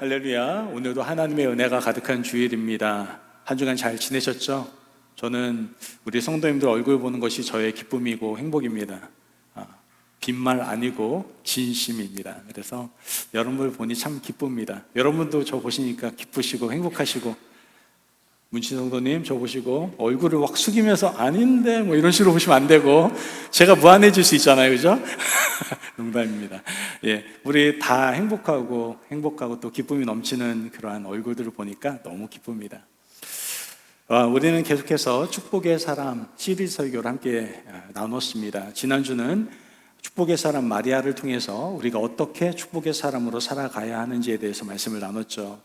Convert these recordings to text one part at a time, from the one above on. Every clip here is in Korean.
할렐루야. 오늘도 하나님의 은혜가 가득한 주일입니다. 한 주간 잘 지내셨죠? 저는 우리 성도님들 얼굴 보는 것이 저의 기쁨이고 행복입니다. 빈말 아니고 진심입니다. 그래서 여러분을 보니 참 기쁩니다. 여러분도 저 보시니까 기쁘시고 행복하시고, 문신 성도님 저 보시고 얼굴을 확 숙이면서 아닌데 뭐 이런 식으로 보시면 안 되고, 제가 무안해질 수 있잖아요, 그죠? 농담입니다. 예, 우리 다 행복하고 또 기쁨이 넘치는 그러한 얼굴들을 보니까 너무 기쁩니다. 우리는 계속해서 축복의 사람 시리즈 설교를 함께 나눴습니다. 지난주는 축복의 사람 마리아를 통해서 우리가 어떻게 축복의 사람으로 살아가야 하는지에 대해서 말씀을 나눴죠.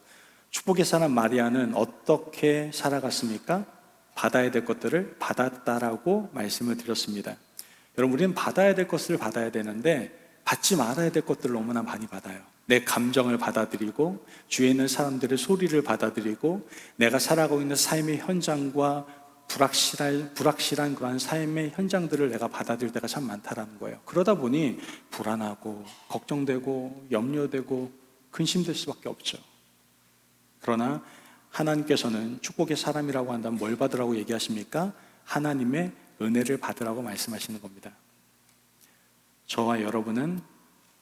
축복의 사람 마리아는 어떻게 살아갔습니까? 받아야 될 것들을 받았다라고 말씀을 드렸습니다. 여러분, 우리는 받아야 될 것을 받아야 되는데 받지 말아야 될 것들을 너무나 많이 받아요. 내 감정을 받아들이고, 주위에 있는 사람들의 소리를 받아들이고, 내가 살아가고 있는 삶의 현장과 불확실한 그러한 삶의 현장들을 내가 받아들일 때가 참 많다라는 거예요. 그러다 보니 불안하고 걱정되고 염려되고 근심될 수밖에 없죠. 그러나 하나님께서는 축복의 사람이라고 한다면 뭘 받으라고 얘기하십니까? 하나님의 은혜를 받으라고 말씀하시는 겁니다. 저와 여러분은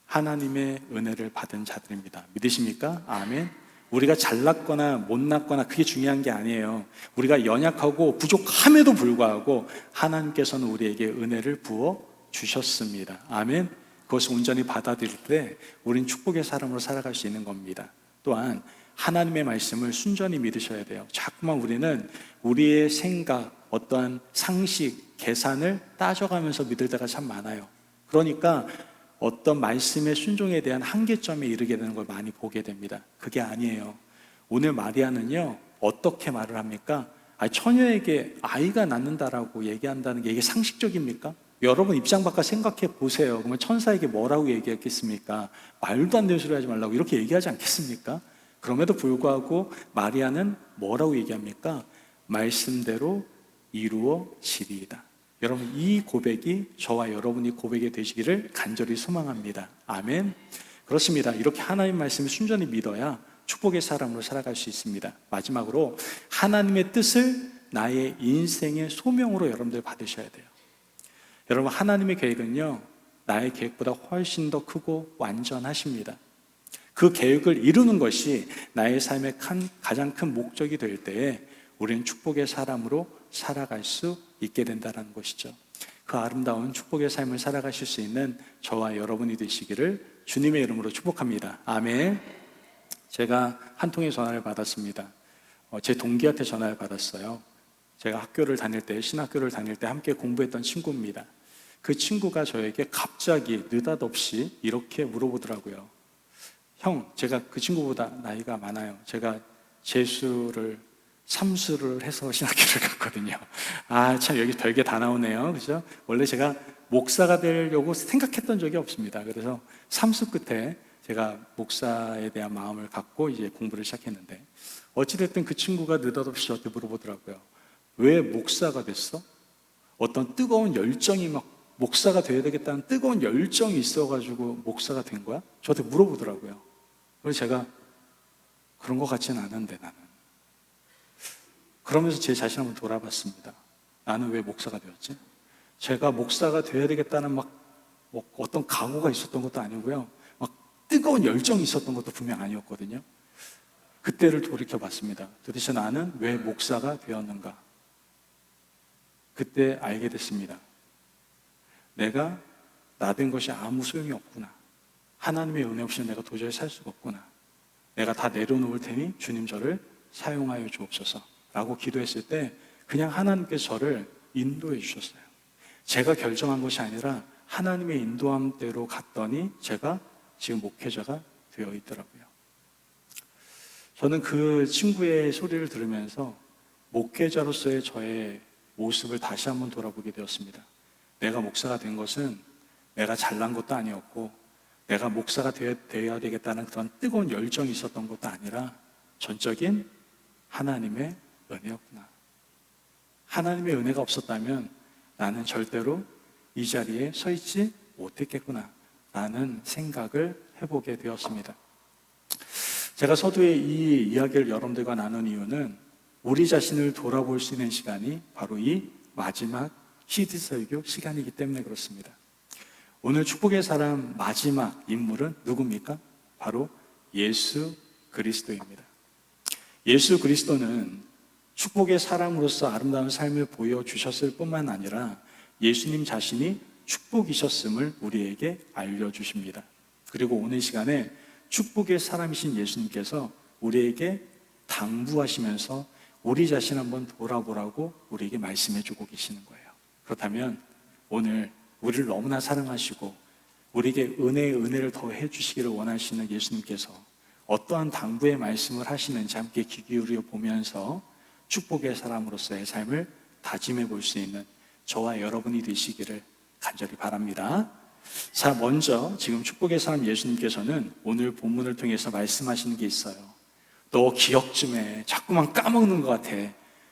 하나님의 은혜를 받은 자들입니다. 믿으십니까? 아멘. 우리가 잘났거나 못났거나 그게 중요한 게 아니에요. 우리가 연약하고 부족함에도 불구하고 하나님께서는 우리에게 은혜를 부어 주셨습니다. 아멘. 그것을 온전히 받아들일 때 우린 축복의 사람으로 살아갈 수 있는 겁니다. 또한 하나님의 말씀을 순전히 믿으셔야 돼요. 자꾸만 우리는 우리의 생각, 어떠한 상식, 계산을 따져가면서 믿을 때가 참 많아요. 그러니까 어떤 말씀의 순종에 대한 한계점에 이르게 되는 걸 많이 보게 됩니다. 그게 아니에요. 오늘 마리아는요, 어떻게 말을 합니까? 처녀에게 아이가 낳는다라고 얘기한다는 게 이게 상식적입니까? 여러분 입장 바꿔 생각해 보세요. 그러면 천사에게 뭐라고 얘기했겠습니까? 말도 안 되는 소리 하지 말라고 이렇게 얘기하지 않겠습니까? 그럼에도 불구하고 마리아는 뭐라고 얘기합니까? 말씀대로 이루어지리이다. 여러분, 이 고백이 저와 여러분이 고백이 되시기를 간절히 소망합니다. 아멘. 그렇습니다. 이렇게 하나님 말씀을 순전히 믿어야 축복의 사람으로 살아갈 수 있습니다. 마지막으로 하나님의 뜻을 나의 인생의 소명으로 여러분들 받으셔야 돼요. 여러분, 하나님의 계획은요, 나의 계획보다 훨씬 더 크고 완전하십니다. 그 계획을 이루는 것이 나의 삶의 가장 큰 목적이 될 때에 우리는 축복의 사람으로 살아갈 수 있게 된다는 것이죠. 그 아름다운 축복의 삶을 살아가실 수 있는 저와 여러분이 되시기를 주님의 이름으로 축복합니다. 아멘. 제가 한 통의 전화를 받았습니다. 제 동기한테 전화를 받았어요. 제가 학교를 다닐 때, 신학교를 다닐 때 함께 공부했던 친구입니다. 그 친구가 저에게 갑자기 느닷없이 이렇게 물어보더라고요. 형, 제가 그 친구보다 나이가 많아요. 제가 삼수를 해서 신학교를 갔거든요. 참 여기 별게 다 나오네요. 그죠? 원래 제가 목사가 되려고 생각했던 적이 없습니다. 그래서 삼수 끝에 제가 목사에 대한 마음을 갖고 이제 공부를 시작했는데, 어찌됐든 그 친구가 느닷없이 저한테 물어보더라고요. 왜 목사가 됐어? 어떤 뜨거운 열정이 막 목사가 돼야 되겠다는 뜨거운 열정이 있어가지고 목사가 된 거야? 저한테 물어보더라고요. 그래서 제가 그런 것 같지는 않은데 나는. 그러면서 제 자신 한번 돌아봤습니다. 나는 왜 목사가 되었지? 제가 목사가 되어야 되겠다는 뭐 어떤 각오가 있었던 것도 아니고요. 막 뜨거운 열정이 있었던 것도 분명 아니었거든요. 그때를 돌이켜봤습니다. 도대체 나는 왜 목사가 되었는가? 그때 알게 됐습니다. 내가 나 된 것이 아무 소용이 없구나. 하나님의 은혜 없이는 내가 도저히 살 수가 없구나. 내가 다 내려놓을 테니 주님 저를 사용하여 주옵소서 라고 기도했을 때 그냥 하나님께서 저를 인도해 주셨어요. 제가 결정한 것이 아니라 하나님의 인도함대로 갔더니 제가 지금 목회자가 되어 있더라고요. 저는 그 친구의 소리를 들으면서 목회자로서의 저의 모습을 다시 한번 돌아보게 되었습니다. 내가 목사가 된 것은 내가 잘난 것도 아니었고, 내가 목사가 되어야 되겠다는 그런 뜨거운 열정이 있었던 것도 아니라 전적인 하나님의 은혜였구나. 하나님의 은혜가 없었다면 나는 절대로 이 자리에 서 있지 못했겠구나 라는 생각을 해보게 되었습니다. 제가 서두에 이 이야기를 여러분들과 나눈 이유는 우리 자신을 돌아볼 수 있는 시간이 바로 이 마지막 히드 설교 시간이기 때문에 그렇습니다. 오늘 축복의 사람 마지막 인물은 누굽니까? 바로 예수 그리스도입니다. 예수 그리스도는 축복의 사람으로서 아름다운 삶을 보여주셨을 뿐만 아니라 예수님 자신이 축복이셨음을 우리에게 알려주십니다. 그리고 오늘 시간에 축복의 사람이신 예수님께서 우리에게 당부하시면서 우리 자신 한번 돌아보라고 우리에게 말씀해 주고 계시는 거예요. 그렇다면 오늘 우리를 너무나 사랑하시고 우리에게 은혜의 은혜를 더해 주시기를 원하시는 예수님께서 어떠한 당부의 말씀을 하시는지 함께 귀 기울여 보면서 축복의 사람으로서의 삶을 다짐해 볼 수 있는 저와 여러분이 되시기를 간절히 바랍니다. 자, 먼저 지금 축복의 사람 예수님께서는 오늘 본문을 통해서 말씀하시는 게 있어요. 너 기억 좀 해. 자꾸만 까먹는 것 같아.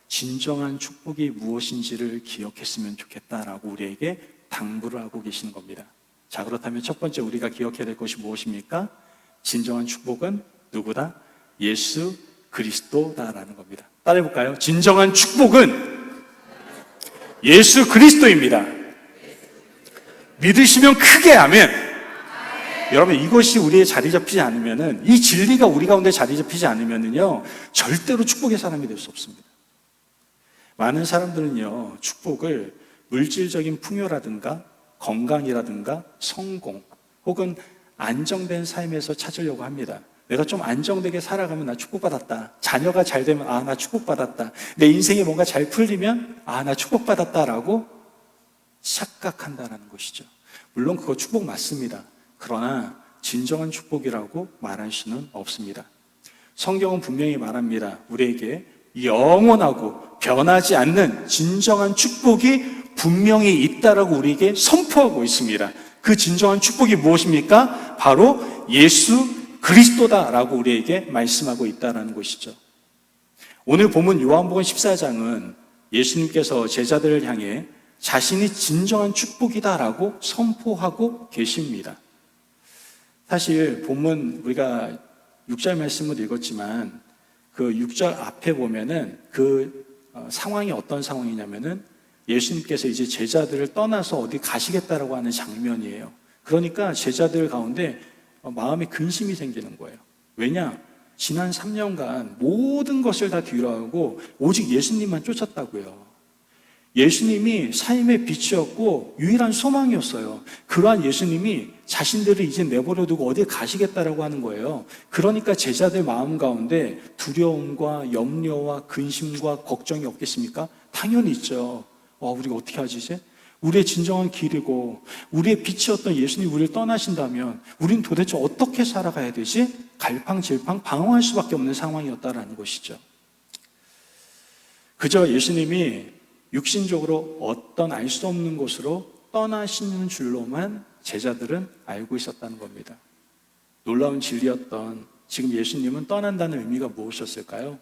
진정한 축복이 무엇인지를 기억했으면 좋겠다라고 우리에게 당부를 하고 계시는 겁니다. 자, 그렇다면 첫 번째 우리가 기억해야 될 것이 무엇입니까? 진정한 축복은 누구다? 예수 그리스도다라는 겁니다. 따라해볼까요? 진정한 축복은 예수 그리스도입니다. 믿으시면 크게 아멘. 여러분, 이것이 우리의 자리 잡히지 않으면은, 이 진리가 우리 가운데 자리 잡히지 않으면은요, 절대로 축복의 사람이 될 수 없습니다. 많은 사람들은요, 축복을 물질적인 풍요라든가 건강이라든가 성공 혹은 안정된 삶에서 찾으려고 합니다. 내가 좀 안정되게 살아가면 나 축복받았다. 자녀가 잘 되면 아, 나 축복받았다. 내 인생이 뭔가 잘 풀리면 아, 나 축복받았다라고 착각한다는 것이죠. 물론 그거 축복 맞습니다. 그러나 진정한 축복이라고 말할 수는 없습니다. 성경은 분명히 말합니다. 우리에게 영원하고 변하지 않는 진정한 축복이 분명히 있다라고 우리에게 선포하고 있습니다. 그 진정한 축복이 무엇입니까? 바로 예수 그리스도다라고 우리에게 말씀하고 있다는 것이죠. 오늘 본문 요한복음 14장은 예수님께서 제자들을 향해 자신이 진정한 축복이다라고 선포하고 계십니다. 사실 본문 우리가 6절 말씀을 읽었지만 그 6절 앞에 보면은 그 상황이 어떤 상황이냐면은 예수님께서 이제 제자들을 떠나서 어디 가시겠다라고 하는 장면이에요. 그러니까 제자들 가운데 마음에 근심이 생기는 거예요. 왜냐? 지난 3년간 모든 것을 다 뒤로하고 오직 예수님만 쫓았다고요. 예수님이 삶의 빛이었고 유일한 소망이었어요. 그러한 예수님이 자신들을 이제 내버려 두고 어디에 가시겠다라고 하는 거예요. 그러니까 제자들 마음 가운데 두려움과 염려와 근심과 걱정이 없겠습니까? 당연히 있죠. 우리가 어떻게 하지 이제? 우리의 진정한 길이고 우리의 빛이었던 예수님이 우리를 떠나신다면 우리는 도대체 어떻게 살아가야 되지? 갈팡질팡 방황할 수밖에 없는 상황이었다라는 것이죠. 그저 예수님이 육신적으로 어떤 알 수 없는 곳으로 떠나시는 줄로만 제자들은 알고 있었다는 겁니다. 놀라운 진리였던 지금 예수님은 떠난다는 의미가 무엇이었을까요?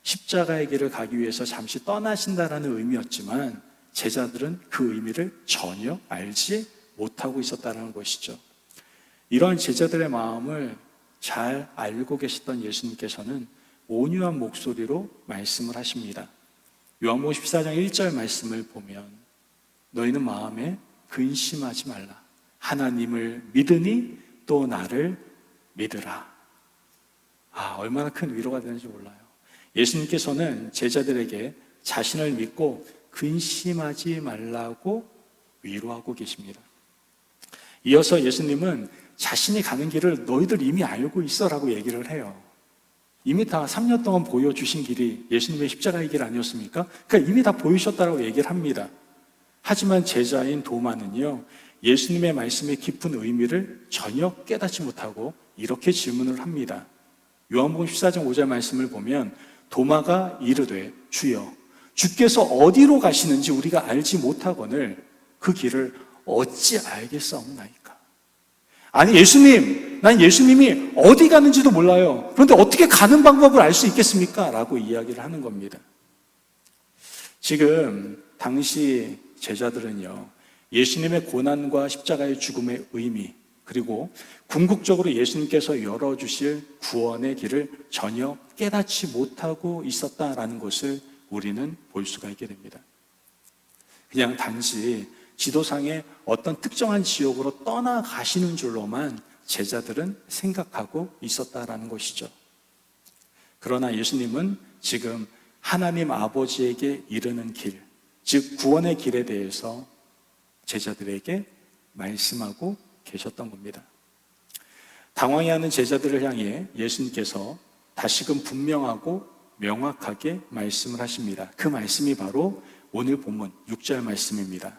십자가의 길을 가기 위해서 잠시 떠나신다라는 의미였지만 제자들은 그 의미를 전혀 알지 못하고 있었다는 것이죠. 이런 제자들의 마음을 잘 알고 계셨던 예수님께서는 온유한 목소리로 말씀을 하십니다. 요한복음 14장 1절 말씀을 보면 너희는 마음에 근심하지 말라. 하나님을 믿으니 또 나를 믿으라. 얼마나 큰 위로가 되는지 몰라요. 예수님께서는 제자들에게 자신을 믿고 근심하지 말라고 위로하고 계십니다. 이어서 예수님은 자신이 가는 길을 너희들 이미 알고 있어라고 얘기를 해요. 이미 다 3년 동안 보여주신 길이 예수님의 십자가의 길 아니었습니까? 그러니까 이미 다 보이셨다라고 얘기를 합니다. 하지만 제자인 도마는요, 예수님의 말씀의 깊은 의미를 전혀 깨닫지 못하고 이렇게 질문을 합니다. 요한복음 14장 5절 말씀을 보면 도마가 이르되 주여 주께서 어디로 가시는지 우리가 알지 못하거늘 그 길을 어찌 알겠사옵나이까? 아니 예수님, 난 예수님이 어디 가는지도 몰라요. 그런데 어떻게 가는 방법을 알 수 있겠습니까? 라고 이야기를 하는 겁니다. 지금 당시 제자들은요, 예수님의 고난과 십자가의 죽음의 의미, 그리고 궁극적으로 예수님께서 열어주실 구원의 길을 전혀 깨닫지 못하고 있었다라는 것을 우리는 볼 수가 있게 됩니다. 그냥 단지 지도상의 어떤 특정한 지역으로 떠나가시는 줄로만 제자들은 생각하고 있었다라는 것이죠. 그러나 예수님은 지금 하나님 아버지에게 이르는 길, 즉 구원의 길에 대해서 제자들에게 말씀하고 계셨던 겁니다. 당황해하는 제자들을 향해 예수님께서 다시금 분명하고 명확하게 말씀을 하십니다. 그 말씀이 바로 오늘 본문 6절 말씀입니다.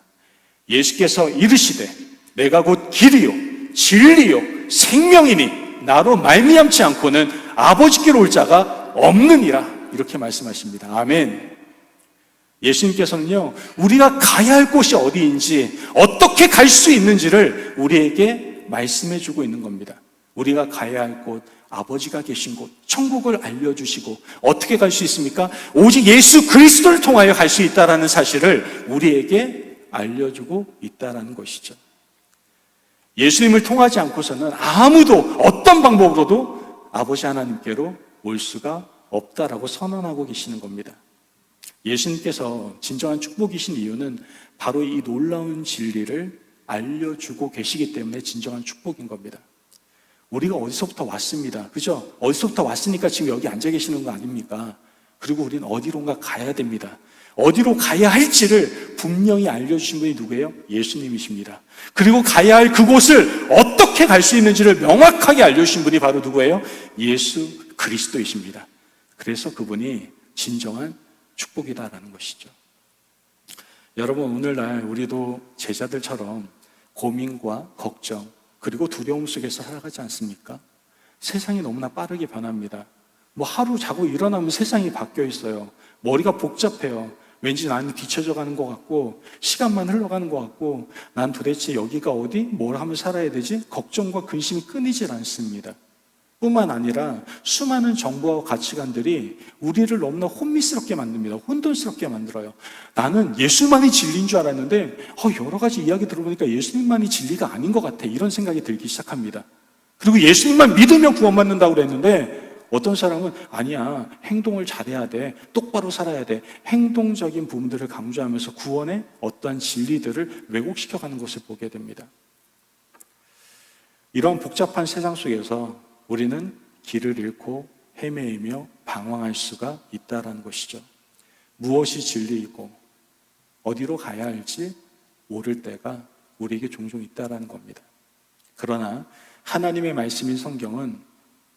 예수께서 이르시되 내가 곧 길이요 진리요 생명이니 나로 말미암지 않고는 아버지께로 올 자가 없느니라. 이렇게 말씀하십니다. 아멘. 예수님께서는요, 우리가 가야 할 곳이 어디인지, 어떻게 갈 수 있는지를 우리에게 말씀해 주고 있는 겁니다. 우리가 가야 할 곳, 아버지가 계신 곳, 천국을 알려주시고, 어떻게 갈 수 있습니까? 오직 예수 그리스도를 통하여 갈 수 있다는 사실을 우리에게 알려주고 있다는 것이죠. 예수님을 통하지 않고서는 아무도 어떤 방법으로도 아버지 하나님께로 올 수가 없다라고 선언하고 계시는 겁니다. 예수님께서 진정한 축복이신 이유는 바로 이 놀라운 진리를 알려주고 계시기 때문에 진정한 축복인 겁니다. 우리가 어디서부터 왔습니다. 그죠? 어디서부터 왔으니까 지금 여기 앉아 계시는 거 아닙니까? 그리고 우리는 어디론가 가야 됩니다. 어디로 가야 할지를 분명히 알려주신 분이 누구예요? 예수님이십니다. 그리고 가야 할 그곳을 어떻게 갈 수 있는지를 명확하게 알려주신 분이 바로 누구예요? 예수 그리스도이십니다. 그래서 그분이 진정한 축복이다라는 것이죠. 여러분, 오늘날 우리도 제자들처럼 고민과 걱정 그리고 두려움 속에서 살아가지 않습니까? 세상이 너무나 빠르게 변합니다. 하루 자고 일어나면 세상이 바뀌어 있어요. 머리가 복잡해요. 왠지 나는 뒤쳐져 가는 것 같고 시간만 흘러가는 것 같고 난 도대체 여기가 어디? 뭘 하면 살아야 되지? 걱정과 근심이 끊이질 않습니다. 뿐만 아니라 수많은 정보와 가치관들이 우리를 너무나 혼미스럽게 만듭니다. 혼돈스럽게 만들어요. 나는 예수만이 진리인 줄 알았는데 여러 가지 이야기 들어보니까 예수님만이 진리가 아닌 것 같아. 이런 생각이 들기 시작합니다. 그리고 예수님만 믿으면 구원받는다고 그랬는데 어떤 사람은 아니야, 행동을 잘해야 돼, 똑바로 살아야 돼, 행동적인 부분들을 강조하면서 구원의 어떠한 진리들을 왜곡시켜가는 것을 보게 됩니다. 이런 복잡한 세상 속에서 우리는 길을 잃고 헤매이며 방황할 수가 있다는 것이죠. 무엇이 진리이고 어디로 가야 할지 모를 때가 우리에게 종종 있다는 겁니다. 그러나 하나님의 말씀인 성경은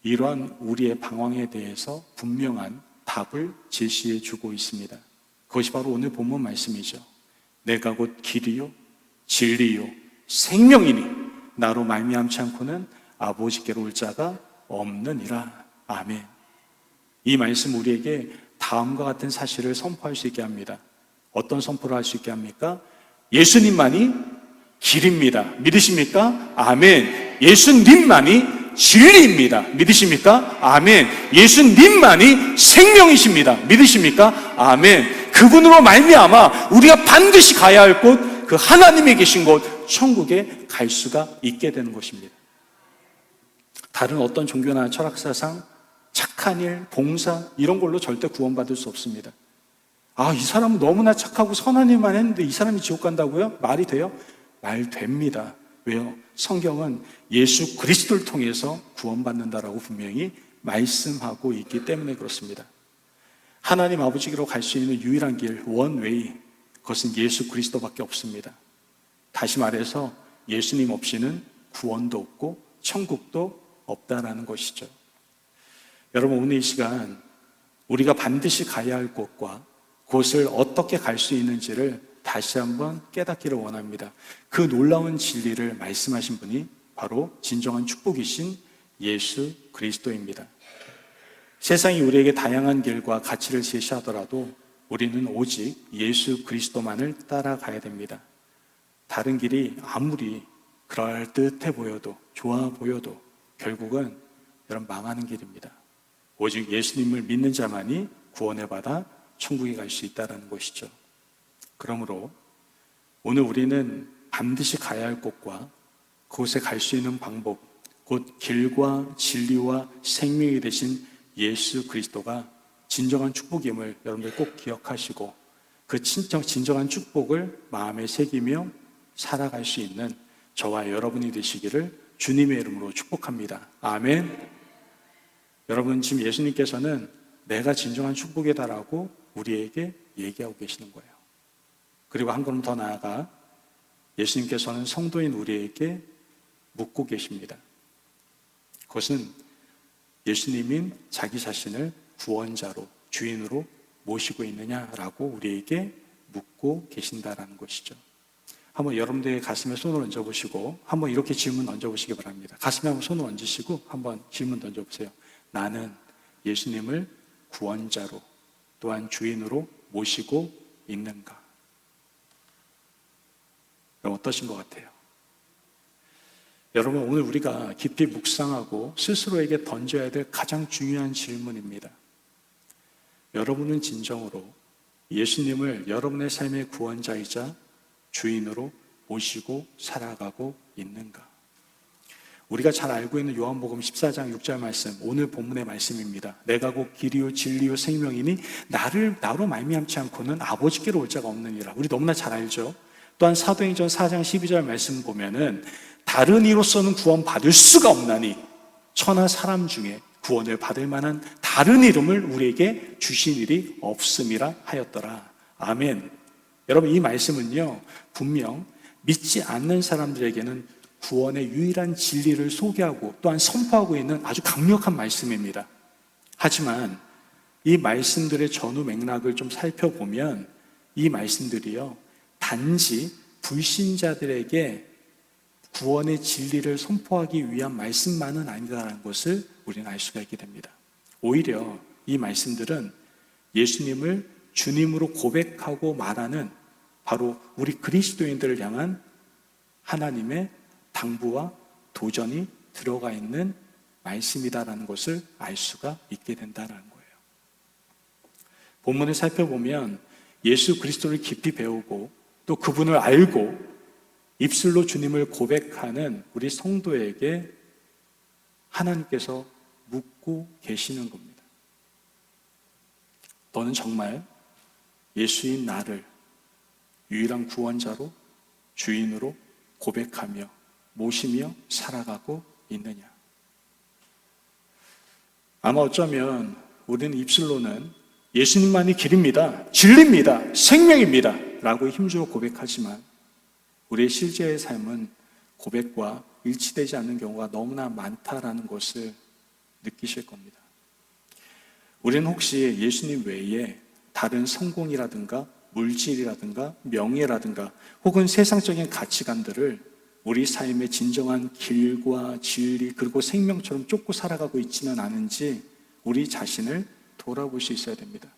이러한 우리의 방황에 대해서 분명한 답을 제시해 주고 있습니다. 그것이 바로 오늘 본문 말씀이죠. 내가 곧 길이요 진리요 생명이니 나로 말미암지 않고는 아버지께로 올 자가 없느니라. 아멘. 이 말씀 우리에게 다음과 같은 사실을 선포할 수 있게 합니다. 어떤 선포를 할 수 있게 합니까? 예수님만이 길입니다. 믿으십니까? 아멘. 예수님만이 진리입니다. 믿으십니까? 아멘. 예수님만이 생명이십니다. 믿으십니까? 아멘. 그분으로 말미암아 우리가 반드시 가야 할 곳, 그 하나님이 계신 곳, 천국에 갈 수가 있게 되는 것입니다. 다른 어떤 종교나 철학사상, 착한 일, 봉사 이런 걸로 절대 구원받을 수 없습니다. 이 사람은 너무나 착하고 선한 일만 했는데 이 사람이 지옥 간다고요? 말이 돼요? 말 됩니다. 왜요? 성경은 예수 그리스도를 통해서 구원받는다라고 분명히 말씀하고 있기 때문에 그렇습니다. 하나님 아버지께로 갈 수 있는 유일한 길, 원웨이, 그것은 예수 그리스도밖에 없습니다. 다시 말해서 예수님 없이는 구원도 없고 천국도 없다라는 것이죠. 여러분, 오늘 이 시간 우리가 반드시 가야 할 곳과 그곳을 어떻게 갈 수 있는지를 다시 한번 깨닫기를 원합니다. 그 놀라운 진리를 말씀하신 분이 바로 진정한 축복이신 예수 그리스도입니다. 세상이 우리에게 다양한 길과 가치를 제시하더라도 우리는 오직 예수 그리스도만을 따라가야 됩니다. 다른 길이 아무리 그럴듯해 보여도 좋아 보여도 결국은 여러분 망하는 길입니다. 오직 예수님을 믿는 자만이 구원을 받아 천국에 갈 수 있다는 것이죠. 그러므로 오늘 우리는 반드시 가야 할 곳과 그곳에 갈 수 있는 방법, 곧 길과 진리와 생명이 되신 예수 그리스도가 진정한 축복임을 여러분들 꼭 기억하시고 그 진정한 축복을 마음에 새기며 살아갈 수 있는 저와 여러분이 되시기를 주님의 이름으로 축복합니다. 아멘. 여러분, 지금 예수님께서는 내가 진정한 축복이다라고 우리에게 얘기하고 계시는 거예요. 그리고 한 걸음 더 나아가 예수님께서는 성도인 우리에게 묻고 계십니다. 그것은 예수님인 자기 자신을 구원자로, 주인으로 모시고 있느냐라고 우리에게 묻고 계신다라는 것이죠. 한번 여러분들의 가슴에 손을 얹어보시고 한번 이렇게 질문 얹어보시기 바랍니다. 가슴에 한번 손을 얹으시고 한번 질문 던져보세요. 나는 예수님을 구원자로 또한 주인으로 모시고 있는가? 그럼 어떠신 것 같아요? 여러분, 오늘 우리가 깊이 묵상하고 스스로에게 던져야 될 가장 중요한 질문입니다. 여러분은 진정으로 예수님을 여러분의 삶의 구원자이자 주인으로 모시고 살아가고 있는가? 우리가 잘 알고 있는 요한복음 14장 6절 말씀, 오늘 본문의 말씀입니다. 내가 곧 길이요 진리요 생명이니 나로 말미암지 않고는 아버지께로 올 자가 없느니라. 우리 너무나 잘 알죠. 또한 사도행전 4장 12절 말씀 보면은 다른 이로서는 구원 받을 수가 없나니 천하 사람 중에 구원을 받을 만한 다른 이름을 우리에게 주신 일이 없음이라 하였더라. 아멘. 여러분, 이 말씀은요, 분명 믿지 않는 사람들에게는 구원의 유일한 진리를 소개하고 또한 선포하고 있는 아주 강력한 말씀입니다. 하지만 이 말씀들의 전후 맥락을 좀 살펴보면 이 말씀들이요, 단지 불신자들에게 구원의 진리를 선포하기 위한 말씀만은 아니다라는 것을 우리는 알 수가 있게 됩니다. 오히려 이 말씀들은 예수님을 주님으로 고백하고 말하는 바로 우리 그리스도인들을 향한 하나님의 당부와 도전이 들어가 있는 말씀이다라는 것을 알 수가 있게 된다는 거예요. 본문을 살펴보면 예수 그리스도를 깊이 배우고 또 그분을 알고 입술로 주님을 고백하는 우리 성도에게 하나님께서 묻고 계시는 겁니다. 너는 정말 예수인 나를 유일한 구원자로 주인으로 고백하며 모시며 살아가고 있느냐? 아마 어쩌면 우리는 입술로는 예수님만이 길입니다, 진리입니다, 생명입니다 라고 힘주어 고백하지만 우리의 실제의 삶은 고백과 일치되지 않는 경우가 너무나 많다라는 것을 느끼실 겁니다. 우리는 혹시 예수님 외에 다른 성공이라든가 물질이라든가 명예라든가 혹은 세상적인 가치관들을 우리 삶의 진정한 길과 진리 그리고 생명처럼 쫓고 살아가고 있지는 않은지 우리 자신을 돌아볼 수 있어야 됩니다.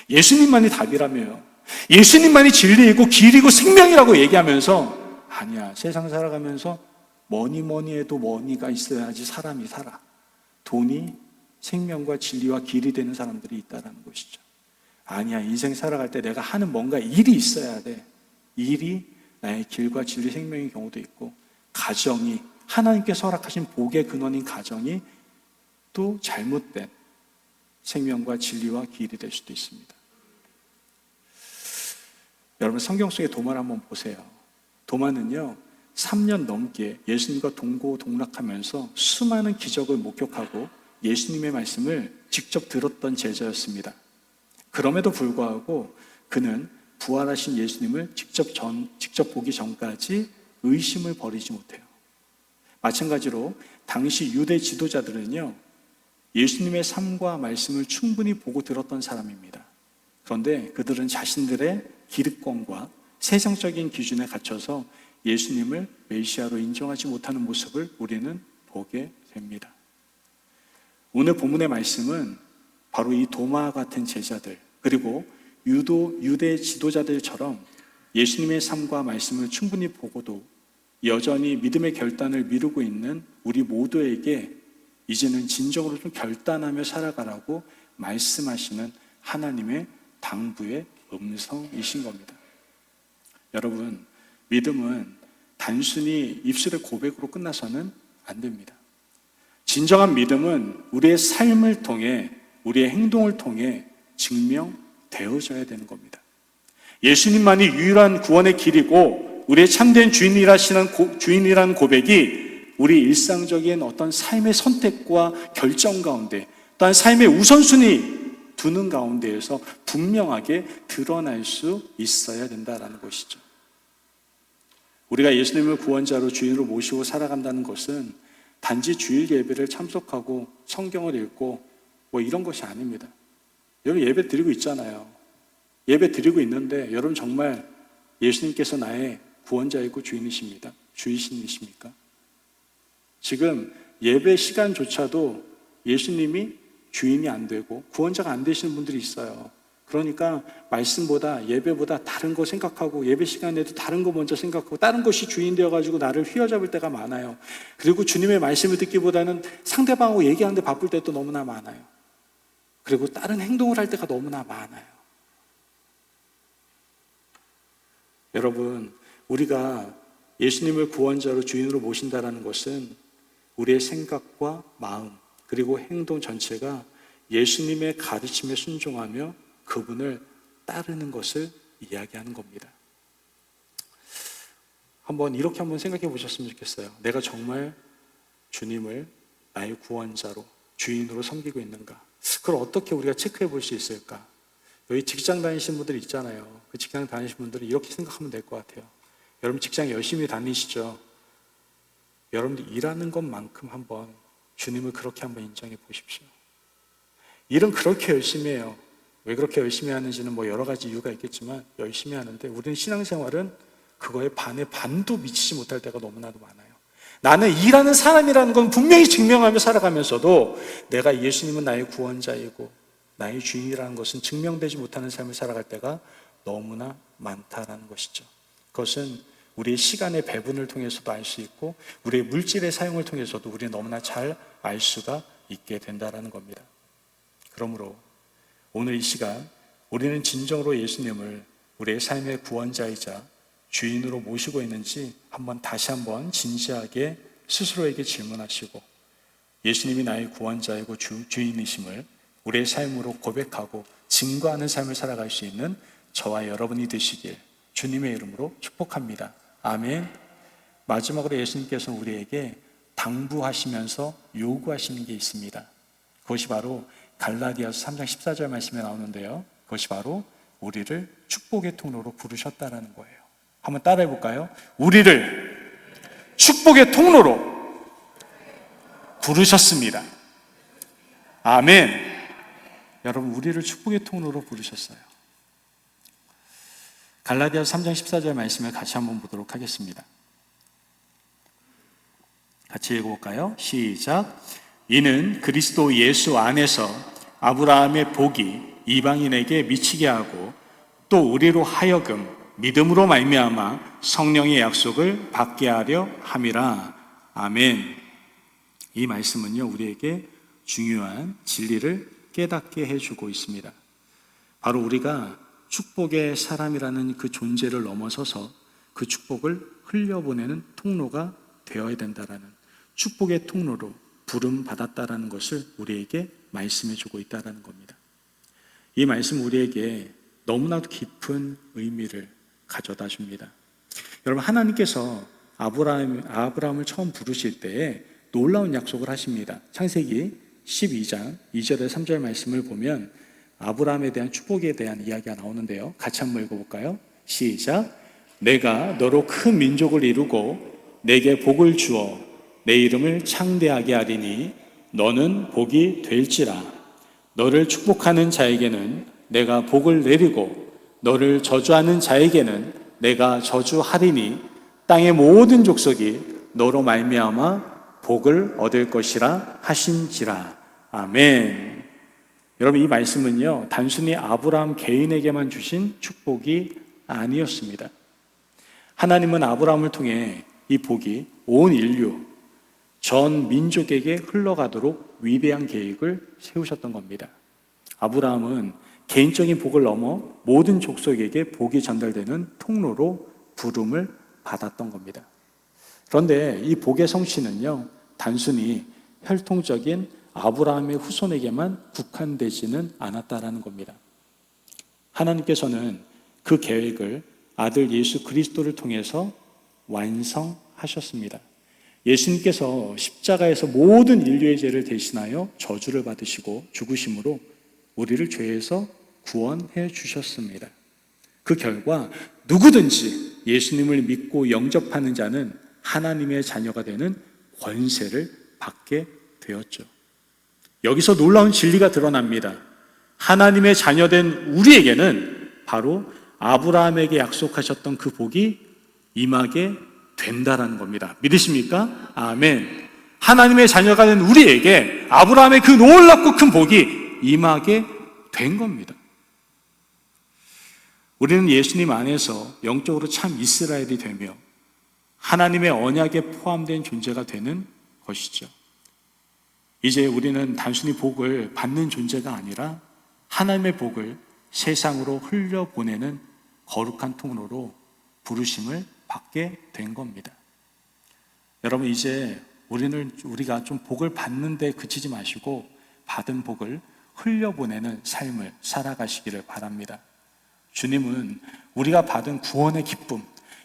예수님만이 답이라며요. 예수님만이 진리이고 길이고 생명이라고 얘기하면서 아니야, 세상 살아가면서 뭐니 해도 머니가 있어야지 사람이 살아. 돈이 생명과 진리와 길이 되는 사람들이 있다는 것이죠. 아니야, 인생 살아갈 때 내가 하는 뭔가 일이 있어야 돼. 일이 나의 길과 진리 생명인 경우도 있고, 가정이 하나님께서 허락하신 복의 근원인 가정이 또 잘못된 생명과 진리와 길이 될 수도 있습니다. 여러분, 성경 속의 도마를 한번 보세요. 도마는요, 3년 넘게 예수님과 동고동락하면서 수많은 기적을 목격하고 예수님의 말씀을 직접 들었던 제자였습니다. 그럼에도 불구하고 그는 부활하신 예수님을 직접 보기 전까지 의심을 버리지 못해요. 마찬가지로 당시 유대 지도자들은요, 예수님의 삶과 말씀을 충분히 보고 들었던 사람입니다. 그런데 그들은 자신들의 기득권과 세상적인 기준에 갇혀서 예수님을 메시아로 인정하지 못하는 모습을 우리는 보게 됩니다. 오늘 본문의 말씀은 바로 이 도마 같은 제자들 그리고 유대 지도자들처럼 예수님의 삶과 말씀을 충분히 보고도 여전히 믿음의 결단을 미루고 있는 우리 모두에게 이제는 진정으로 좀 결단하며 살아가라고 말씀하시는 하나님의 당부의 음성이신 겁니다. 여러분, 믿음은 단순히 입술의 고백으로 끝나서는 안 됩니다. 진정한 믿음은 우리의 삶을 통해, 우리의 행동을 통해 증명되어져야 되는 겁니다. 예수님만이 유일한 구원의 길이고 우리의 참된 주인이라는 고백이 우리 일상적인 어떤 삶의 선택과 결정 가운데, 또한 삶의 우선순위 두는 가운데에서 분명하게 드러날 수 있어야 된다는 것이죠. 우리가 예수님을 구원자로 주인으로 모시고 살아간다는 것은 단지 주일 예배를 참석하고 성경을 읽고 뭐 이런 것이 아닙니다. 여러분 예배 드리고 있잖아요. 예배 드리고 있는데 여러분 정말 예수님께서 나의 구원자이고 주인이십니까? 주이십니까? 지금 예배 시간조차도 예수님이 주인이 안 되고 구원자가 안 되시는 분들이 있어요. 그러니까 말씀보다 예배보다 다른 거 생각하고 예배 시간에도 다른 거 먼저 생각하고 다른 것이 주인 되어가지고 나를 휘어잡을 때가 많아요. 그리고 주님의 말씀을 듣기보다는 상대방하고 얘기하는데 바쁠 때도 너무나 많아요. 그리고 다른 행동을 할 때가 너무나 많아요. 여러분, 우리가 예수님을 구원자로 주인으로 모신다는 것은 우리의 생각과 마음 그리고 행동 전체가 예수님의 가르침에 순종하며 그분을 따르는 것을 이야기하는 겁니다. 이렇게 한번 생각해 보셨으면 좋겠어요. 내가 정말 주님을 나의 구원자로, 주인으로 섬기고 있는가? 그걸 어떻게 우리가 체크해 볼 수 있을까? 여기 직장 다니시는 분들 있잖아요. 그 직장 다니시는 분들은 이렇게 생각하면 될 것 같아요. 여러분 직장 열심히 다니시죠? 여러분들 일하는 것만큼 한번 주님을 그렇게 한번 인정해 보십시오. 일은 그렇게 열심히 해요. 왜 그렇게 열심히 하는지는 여러 가지 이유가 있겠지만 열심히 하는데 우리는 신앙생활은 그거에 반도 미치지 못할 때가 너무나도 많아요. 나는 일하는 사람이라는 건 분명히 증명하며 살아가면서도 내가 예수님은 나의 구원자이고 나의 주인이라는 것은 증명되지 못하는 삶을 살아갈 때가 너무나 많다라는 것이죠. 그것은 우리의 시간의 배분을 통해서도 알 수 있고 우리의 물질의 사용을 통해서도 우리는 너무나 잘 알 수가 있게 된다는 겁니다. 그러므로 오늘 이 시간 우리는 진정으로 예수님을 우리의 삶의 구원자이자 주인으로 모시고 있는지 다시 한번 진지하게 스스로에게 질문하시고 예수님이 나의 구원자이고 주인이심을 우리의 삶으로 고백하고 증거하는 삶을 살아갈 수 있는 저와 여러분이 되시길 주님의 이름으로 축복합니다. 아멘. 마지막으로 예수님께서 우리에게 당부하시면서 요구하시는 게 있습니다. 그것이 바로 갈라디아서 3장 14절 말씀에 나오는데요. 그것이 바로 우리를 축복의 통로로 부르셨다라는 거예요. 한번 따라해 볼까요? 우리를 축복의 통로로 부르셨습니다. 아멘. 여러분 우리를 축복의 통로로 부르셨어요. 갈라디아서 3장 14절 말씀을 같이 한번 보도록 하겠습니다. 같이 읽어볼까요? 시작. 이는 그리스도 예수 안에서 아브라함의 복이 이방인에게 미치게 하고 또 우리로 하여금 믿음으로 말미암아 성령의 약속을 받게 하려 함이라. 아멘. 이 말씀은요 우리에게 중요한 진리를 깨닫게 해주고 있습니다. 바로 우리가 축복의 사람이라는 그 존재를 넘어서서 그 축복을 흘려보내는 통로가 되어야 된다라는, 축복의 통로로 부름받았다라는 것을 우리에게 말씀해주고 있다는 겁니다. 이 말씀은 우리에게 너무나도 깊은 의미를 가져다 줍니다. 여러분 하나님께서 아브라함을 처음 부르실 때에 놀라운 약속을 하십니다. 창세기 12장 2절에 3절 말씀을 보면 아브라함에 대한 축복에 대한 이야기가 나오는데요. 같이 한번 읽어볼까요? 시작. 내가 너로 큰 민족을 이루고 내게 복을 주어 내 이름을 창대하게 하리니 너는 복이 될지라. 너를 축복하는 자에게는 내가 복을 내리고 너를 저주하는 자에게는 내가 저주하리니 땅의 모든 족속이 너로 말미암아 복을 얻을 것이라 하신지라. 아멘. 여러분 이 말씀은요 단순히 아브라함 개인에게만 주신 축복이 아니었습니다. 하나님은 아브라함을 통해 이 복이 온 인류 전 민족에게 흘러가도록 위대한 계획을 세우셨던 겁니다. 아브라함은 개인적인 복을 넘어 모든 족속에게 복이 전달되는 통로로 부름을 받았던 겁니다. 그런데 이 복의 성취는요, 단순히 혈통적인 아브라함의 후손에게만 국한되지는 않았다라는 겁니다. 하나님께서는 그 계획을 아들 예수 그리스도를 통해서 완성하셨습니다. 예수님께서 십자가에서 모든 인류의 죄를 대신하여 저주를 받으시고 죽으심으로 우리를 죄에서 구원해 주셨습니다. 그 결과 누구든지 예수님을 믿고 영접하는 자는 하나님의 자녀가 되는 권세를 받게 되었죠. 여기서 놀라운 진리가 드러납니다. 하나님의 자녀된 우리에게는 바로 아브라함에게 약속하셨던 그 복이 임하게 된다라는 겁니다. 믿으십니까? 아멘. 하나님의 자녀가 된 우리에게 아브라함의 그 놀랍고 큰 복이 임하게 된 겁니다. 우리는 예수님 안에서 영적으로 참 이스라엘이 되며 하나님의 언약에 포함된 존재가 되는 것이죠. 이제 우리는 단순히 복을 받는 존재가 아니라 하나님의 복을 세상으로 흘려보내는 거룩한 통로로 부르심을 받게 된 겁니다. 여러분, 이제 우리가 좀 복을 받는데 그치지 마시고 받은 복을 흘려보내는 삶을 살아가시기를 바랍니다. 주님은 우리가 받은 구원의 기쁨,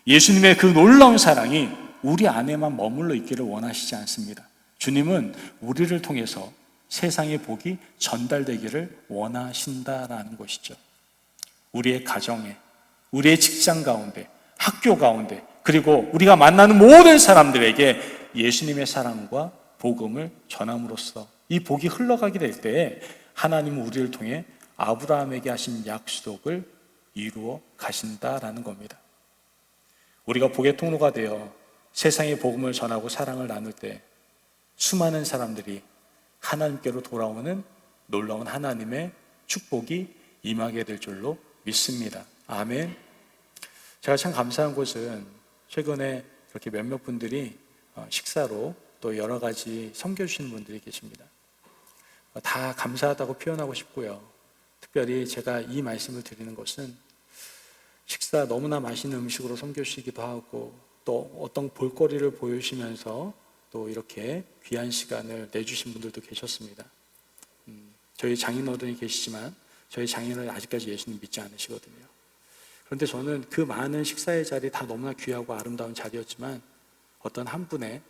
예수님의 그 놀라운 사랑이 우리 안에만 머물러 있기를 원하시지 않습니다. 주님은 우리를 통해서 세상의 복이 전달되기를 원하신다라는 것이죠. 우리의 가정에, 우리의 직장 가운데, 학교 가운데, 그리고 우리가 만나는 모든 사람들에게 예수님의 사랑과 복음을 전함으로써 이 복이 흘러가게 될 때에 하나님은 우리를 통해 아브라함에게 하신 약속을 이루어 가신다라는 겁니다. 우리가 복의 통로가 되어 세상의 복음을 전하고 사랑을 나눌 때 수많은 사람들이 하나님께로 돌아오는 놀라운 하나님의 축복이 임하게 될 줄로 믿습니다. 아멘. 제가 참 감사한 것은 최근에 이렇게 몇몇 분들이 식사로 또 여러 가지 섬겨주시는 분들이 계십니다. 다 감사하다고 표현하고 싶고요. 특별히 제가 이 말씀을 드리는 것은 식사 너무나 맛있는 음식으로 섬겨주시기도 하고 또 어떤 볼거리를 보여주시면서 또 이렇게 귀한 시간을 내주신 분들도 계셨습니다. 저희 장인어른이 계시지만 저희 장인어른이 아직까지 예수님 믿지 않으시거든요. 그런데 저는 그 많은 식사의 자리 다 너무나 귀하고 아름다운 자리였지만 어떤 한 분의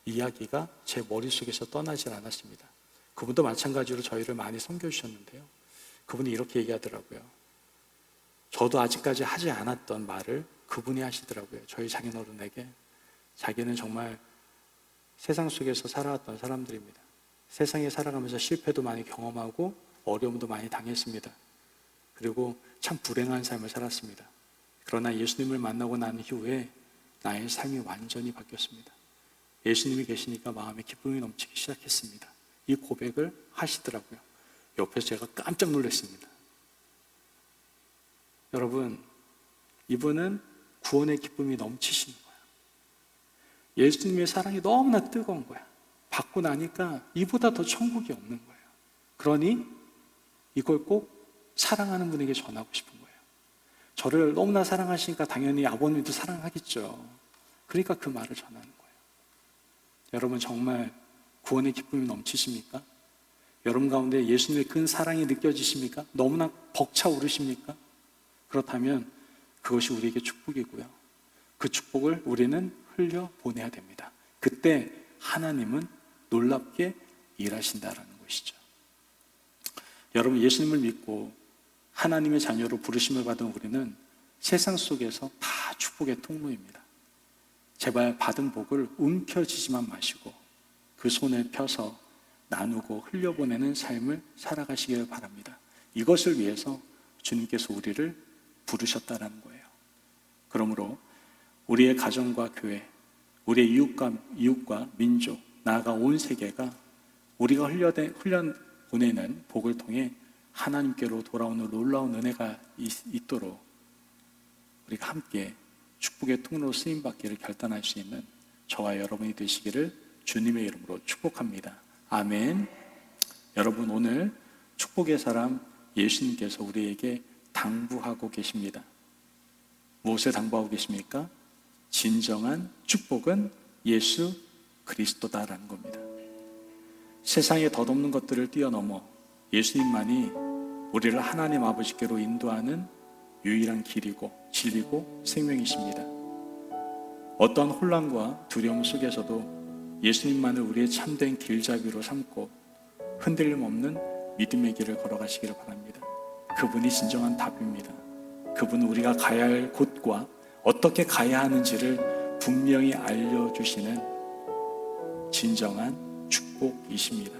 이야기가 제 머릿속에서 떠나질 않았습니다. 그분도 마찬가지로 저희를 많이 섬겨주셨는데요. 그분이 이렇게 얘기하더라고요. 저도 아직까지 하지 않았던 말을 그분이 하시더라고요. 저희 장인어른에게. 자기는 정말 세상 속에서 살아왔던 사람들입니다. 세상에 살아가면서 실패도 많이 경험하고 어려움도 많이 당했습니다. 그리고 참 불행한 삶을 살았습니다. 그러나 예수님을 만나고 난 이후에 나의 삶이 완전히 바뀌었습니다. 예수님이 계시니까 마음에 기쁨이 넘치기 시작했습니다. 이 고백을 하시더라고요. 옆에서 제가 깜짝 놀랐습니다. 여러분, 이분은 구원의 기쁨이 넘치시는 거예요. 예수님의 사랑이 너무나 뜨거운 거야. 받고 나니까 이보다 더 천국이 없는 거예요. 그러니 이걸 꼭 사랑하는 분에게 전하고 싶은 거예요. 저를 너무나 사랑하시니까 당연히 아버님도 사랑하겠죠. 그러니까 그 말을 전하는 거예요. 여러분, 정말 구원의 기쁨이 넘치십니까? 여러분 가운데 예수님의 큰 사랑이 느껴지십니까? 너무나 벅차오르십니까? 그렇다면 그것이 우리에게 축복이고요. 그 축복을 우리는 흘려보내야 됩니다. 그때 하나님은 놀랍게 일하신다라는 것이죠. 여러분, 예수님을 믿고 하나님의 자녀로 부르심을 받은 우리는 세상 속에서 다 축복의 통로입니다. 제발 받은 복을 움켜쥐지만 마시고 그 손을 펴서 나누고 흘려보내는 삶을 살아가시길 바랍니다. 이것을 위해서 주님께서 우리를 부르셨다라는 거예요. 그러므로 우리의 가정과 교회, 우리의 이웃과 민족, 나아가 온 세계가 우리가 흘려보내는 복을 통해 하나님께로 돌아오는 놀라운 은혜가 있도록 우리가 함께 축복의 통로로 쓰임받기를 결단할 수 있는 저와 여러분이 되시기를 주님의 이름으로 축복합니다. 아멘. 여러분, 오늘 축복의 사람 예수님께서 우리에게 당부하고 계십니다. 무엇에 당부하고 계십니까? 진정한 축복은 예수 그리스도다라는 겁니다. 세상에 덧없는 것들을 뛰어넘어 예수님만이 우리를 하나님 아버지께로 인도하는 유일한 길이고 진리고 생명이십니다. 어떠한 혼란과 두려움 속에서도 예수님만을 우리의 참된 길잡이로 삼고 흔들림 없는 믿음의 길을 걸어가시기를 바랍니다. 그분이 진정한 답입니다. 그분은 우리가 가야 할 곳과 어떻게 가야 하는지를 분명히 알려주시는 진정한 축복이십니다.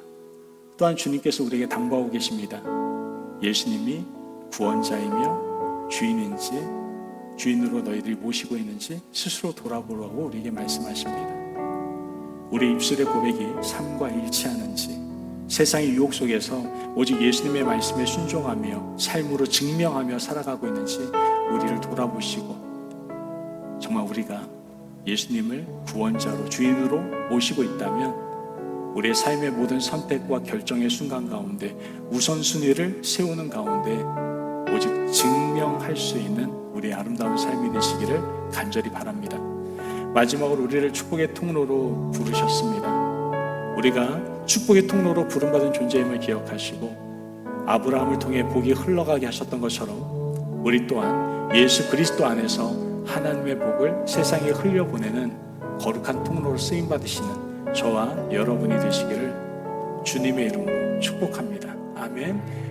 또한 주님께서 우리에게 당부하고 계십니다. 예수님이 구원자이며 주인인지 주인으로 너희들이 모시고 있는지 스스로 돌아보라고 우리에게 말씀하십니다. 우리 입술의 고백이 삶과 일치하는지, 세상의 유혹 속에서 오직 예수님의 말씀에 순종하며 삶으로 증명하며 살아가고 있는지 우리를 돌아보시고, 정말 우리가 예수님을 구원자로 주인으로 모시고 있다면 우리의 삶의 모든 선택과 결정의 순간 가운데 우선순위를 세우는 가운데 오직 증명할 수 있는 우리의 아름다운 삶이 되시기를 간절히 바랍니다. 마지막으로 우리를 축복의 통로로 부르셨습니다. 우리가 축복의 통로로 부름받은 존재임을 기억하시고 아브라함을 통해 복이 흘러가게 하셨던 것처럼 우리 또한 예수 그리스도 안에서 하나님의 복을 세상에 흘려보내는 거룩한 통로로 쓰임받으시는 저와 여러분이 되시기를 주님의 이름으로 축복합니다. 아멘.